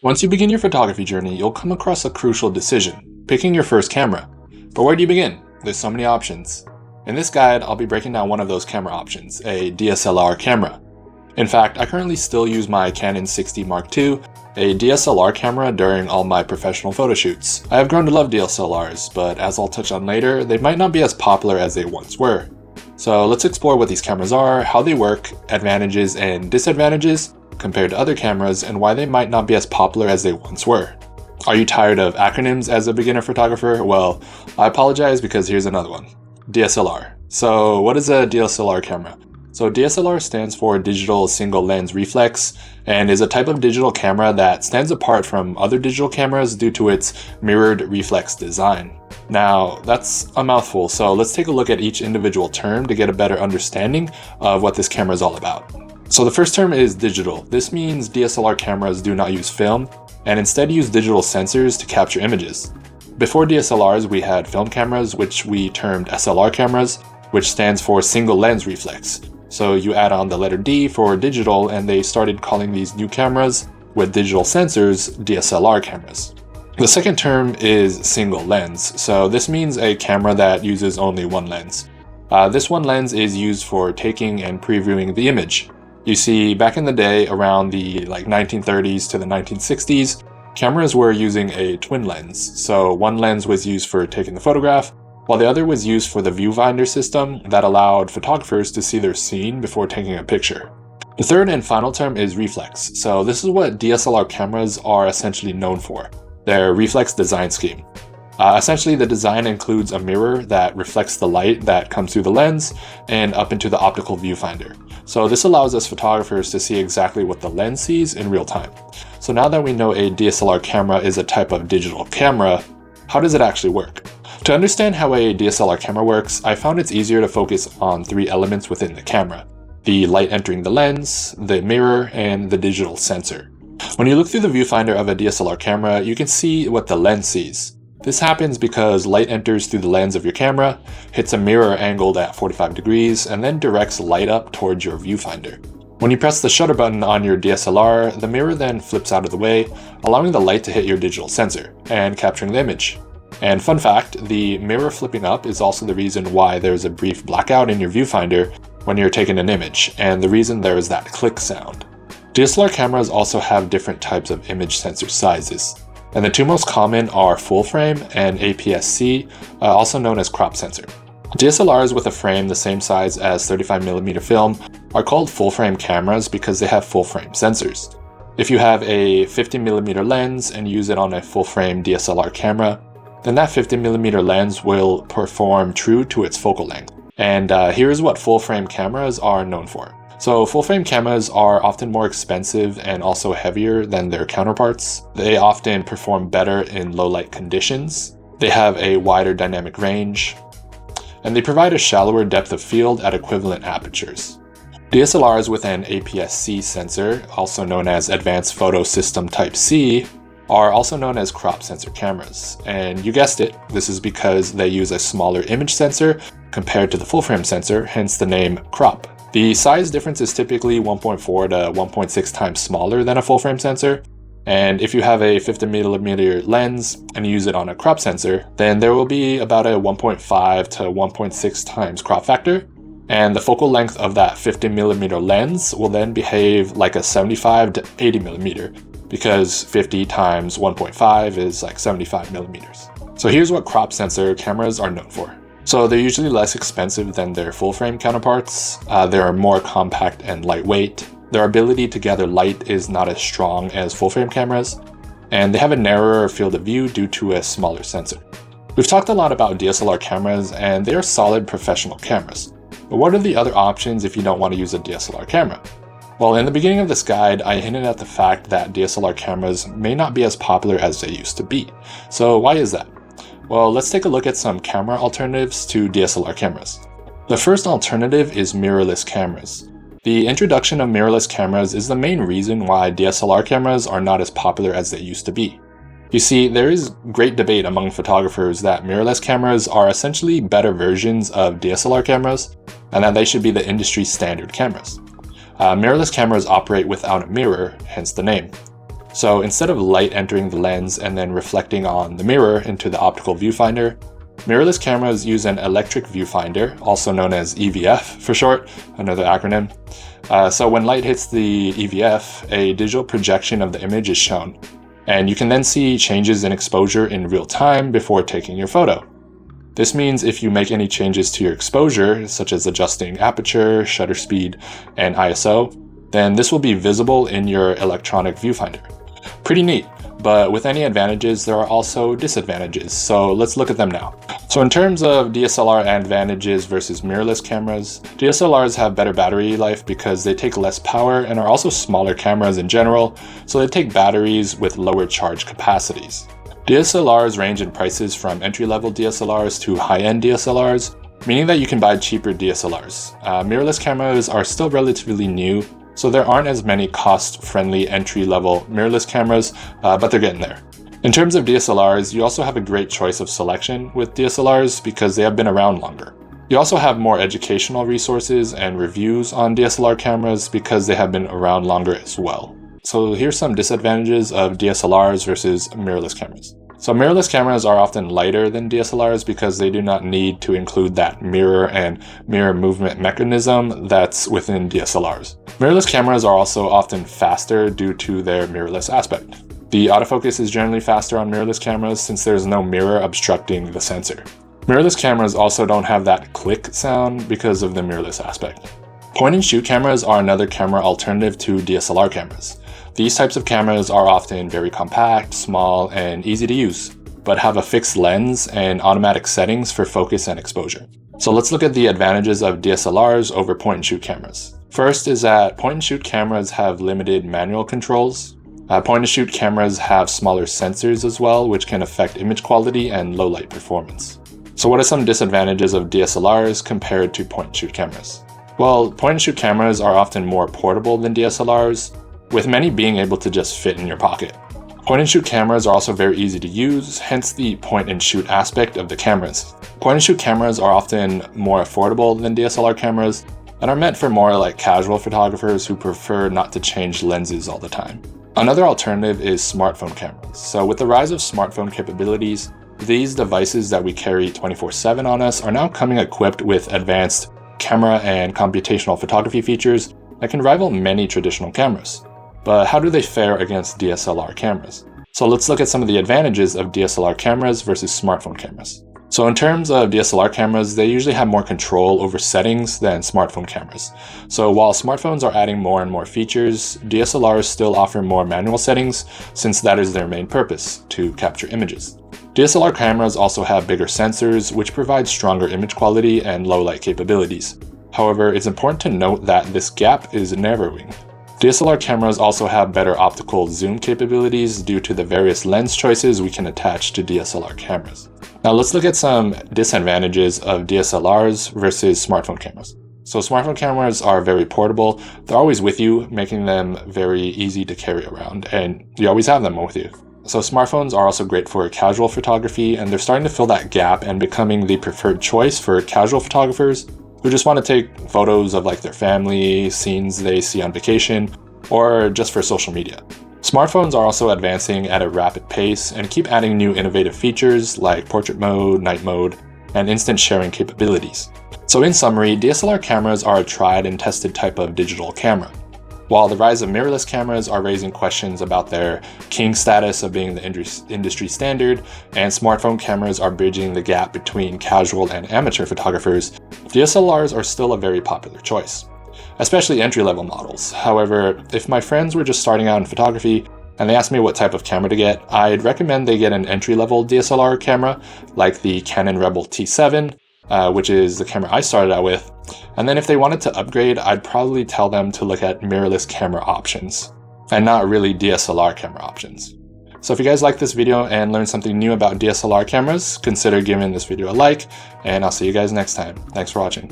Once you begin your photography journey, you'll come across a crucial decision, picking your first camera. But where do you begin? There's so many options. In this guide, I'll be breaking down one of those camera options, a DSLR camera. In fact, I currently still use my Canon 60 Mark II, a DSLR camera during all my professional photo shoots. I have grown to love DSLRs, but as I'll touch on later, they might not be as popular as they once were. So let's explore what these cameras are, how they work, advantages and disadvantages compared to other cameras, and why they might not be as popular as they once were. Are you tired of acronyms as a beginner photographer? Well, I apologize because here's another one. DSLR. So what is a DSLR camera? So DSLR stands for Digital Single Lens Reflex and is a type of digital camera that stands apart from other digital cameras due to its mirrored reflex design. Now, that's a mouthful, so let's take a look at each individual term to get a better understanding of what this camera is all about. So the first term is digital. This means DSLR cameras do not use film and instead use digital sensors to capture images. Before DSLRs, we had film cameras, which we termed SLR cameras, which stands for Single Lens Reflex. So you add on the letter D for digital, and they started calling these new cameras with digital sensors DSLR cameras. The second term is single lens. So this means a camera that uses only one lens. This one lens is used for taking and previewing the image. You see, back in the day, around the 1930s to the 1960s, cameras were using a twin lens. So one lens was used for taking the photograph, while the other was used for the viewfinder system that allowed photographers to see their scene before taking a picture. The third and final term is reflex. So this is what DSLR cameras are essentially known for, their reflex design scheme. Essentially, the design includes a mirror that reflects the light that comes through the lens and up into the optical viewfinder. So this allows us photographers to see exactly what the lens sees in real time. So now that we know a DSLR camera is a type of digital camera, how does it actually work? To understand how a DSLR camera works, I found it's easier to focus on three elements within the camera: the light entering the lens, the mirror, and the digital sensor. When you look through the viewfinder of a DSLR camera, you can see what the lens sees. This happens because light enters through the lens of your camera, hits a mirror angled at 45 degrees, and then directs light up towards your viewfinder. When you press the shutter button on your DSLR, the mirror then flips out of the way, allowing the light to hit your digital sensor and capturing the image. And fun fact, the mirror flipping up is also the reason why there's a brief blackout in your viewfinder when you're taking an image, and the reason there is that click sound. DSLR cameras also have different types of image sensor sizes, and the two most common are full frame and APS-C, also known as crop sensor. DSLRs with a frame the same size as 35mm film are called full frame cameras because they have full frame sensors. If you have a 50mm lens and use it on a full frame DSLR camera, then that 50mm lens will perform true to its focal length. And here's what full frame cameras are known for. So full frame cameras are often more expensive and also heavier than their counterparts. They often perform better in low light conditions. They have a wider dynamic range, and they provide a shallower depth of field at equivalent apertures. DSLRs with an APS-C sensor, also known as Advanced Photo System Type C, are also known as crop sensor cameras. And you guessed it, this is because they use a smaller image sensor compared to the full frame sensor, hence the name crop. The size difference is typically 1.4 to 1.6 times smaller than a full frame sensor. And if you have a 50mm lens and use it on a crop sensor, then there will be about a 1.5 to 1.6 times crop factor. And the focal length of that 50mm lens will then behave like a 75 to 80mm, because 50 times 1.5 is like 75mm. So here's what crop sensor cameras are known for. So they're usually less expensive than their full frame counterparts. They are more compact and lightweight. Their ability to gather light is not as strong as full frame cameras, and they have a narrower field of view due to a smaller sensor. We've talked a lot about DSLR cameras, and they are solid professional cameras. But what are the other options if you don't want to use a DSLR camera? Well, in the beginning of this guide, I hinted at the fact that DSLR cameras may not be as popular as they used to be. So why is that? Well, let's take a look at some camera alternatives to DSLR cameras. The first alternative is mirrorless cameras. The introduction of mirrorless cameras is the main reason why DSLR cameras are not as popular as they used to be. You see, there is great debate among photographers that mirrorless cameras are essentially better versions of DSLR cameras, and that they should be the industry standard cameras. Mirrorless cameras operate without a mirror, hence the name. So instead of light entering the lens and then reflecting on the mirror into the optical viewfinder, mirrorless cameras use an electric viewfinder, also known as EVF for short, another acronym. So when light hits the EVF, a digital projection of the image is shown, and you can then see changes in exposure in real time before taking your photo. This means if you make any changes to your exposure, such as adjusting aperture, shutter speed, and ISO, then this will be visible in your electronic viewfinder. Pretty neat, but with any advantages, there are also disadvantages, so let's look at them now. So in terms of DSLR advantages versus mirrorless cameras, DSLRs have better battery life because they take less power and are also smaller cameras in general, so they take batteries with lower charge capacities. DSLRs range in prices from entry-level DSLRs to high-end DSLRs, meaning that you can buy cheaper DSLRs. Mirrorless cameras are still relatively new, so there aren't as many cost-friendly entry-level mirrorless cameras, but they're getting there. In terms of DSLRs, you also have a great choice of selection with DSLRs because they have been around longer. You also have more educational resources and reviews on DSLR cameras because they have been around longer as well. So here's some disadvantages of DSLRs versus mirrorless cameras. So mirrorless cameras are often lighter than DSLRs because they do not need to include that mirror and mirror movement mechanism that's within DSLRs. Mirrorless cameras are also often faster due to their mirrorless aspect. The autofocus is generally faster on mirrorless cameras since there's no mirror obstructing the sensor. Mirrorless cameras also don't have that click sound because of the mirrorless aspect. Point-and-shoot cameras are another camera alternative to DSLR cameras. These types of cameras are often very compact, small, and easy to use, but have a fixed lens and automatic settings for focus and exposure. So let's look at the advantages of DSLRs over point-and-shoot cameras. First is that point-and-shoot cameras have limited manual controls. Point-and-shoot cameras have smaller sensors as well, which can affect image quality and low light performance. So what are some disadvantages of DSLRs compared to point-and-shoot cameras? Well, point-and-shoot cameras are often more portable than DSLRs, with many being able to just fit in your pocket. Point-and-shoot cameras are also very easy to use, hence the point-and-shoot aspect of the cameras. Point-and-shoot cameras are often more affordable than DSLR cameras and are meant for more like casual photographers who prefer not to change lenses all the time. Another alternative is smartphone cameras. So with the rise of smartphone capabilities, these devices that we carry 24/7 on us are now coming equipped with advanced camera and computational photography features that can rival many traditional cameras. But how do they fare against DSLR cameras? So let's look at some of the advantages of DSLR cameras versus smartphone cameras. So in terms of DSLR cameras, they usually have more control over settings than smartphone cameras. So while smartphones are adding more and more features, DSLRs still offer more manual settings since that is their main purpose, to capture images. DSLR cameras also have bigger sensors, which provide stronger image quality and low light capabilities. However, it's important to note that this gap is narrowing. DSLR cameras also have better optical zoom capabilities due to the various lens choices we can attach to DSLR cameras. Now let's look at some disadvantages of DSLRs versus smartphone cameras. So smartphone cameras are very portable. They're always with you, making them very easy to carry around, and you always have them with you. So smartphones are also great for casual photography, and they're starting to fill that gap and becoming the preferred choice for casual photographers who just want to take photos of like their family, scenes they see on vacation, or just for social media. Smartphones are also advancing at a rapid pace and keep adding new innovative features like portrait mode, night mode, and instant sharing capabilities. So in summary, DSLR cameras are a tried and tested type of digital camera. While the rise of mirrorless cameras are raising questions about their king status of being the industry standard, and smartphone cameras are bridging the gap between casual and amateur photographers, DSLRs are still a very popular choice, especially entry-level models. However, if my friends were just starting out in photography and they asked me what type of camera to get, I'd recommend they get an entry-level DSLR camera like the Canon Rebel T7, which is the camera I started out with. And then if they wanted to upgrade, I'd probably tell them to look at mirrorless camera options and not really DSLR camera options. So if you guys like this video and learned something new about DSLR cameras, consider giving this video a like, and I'll see you guys next time. Thanks for watching.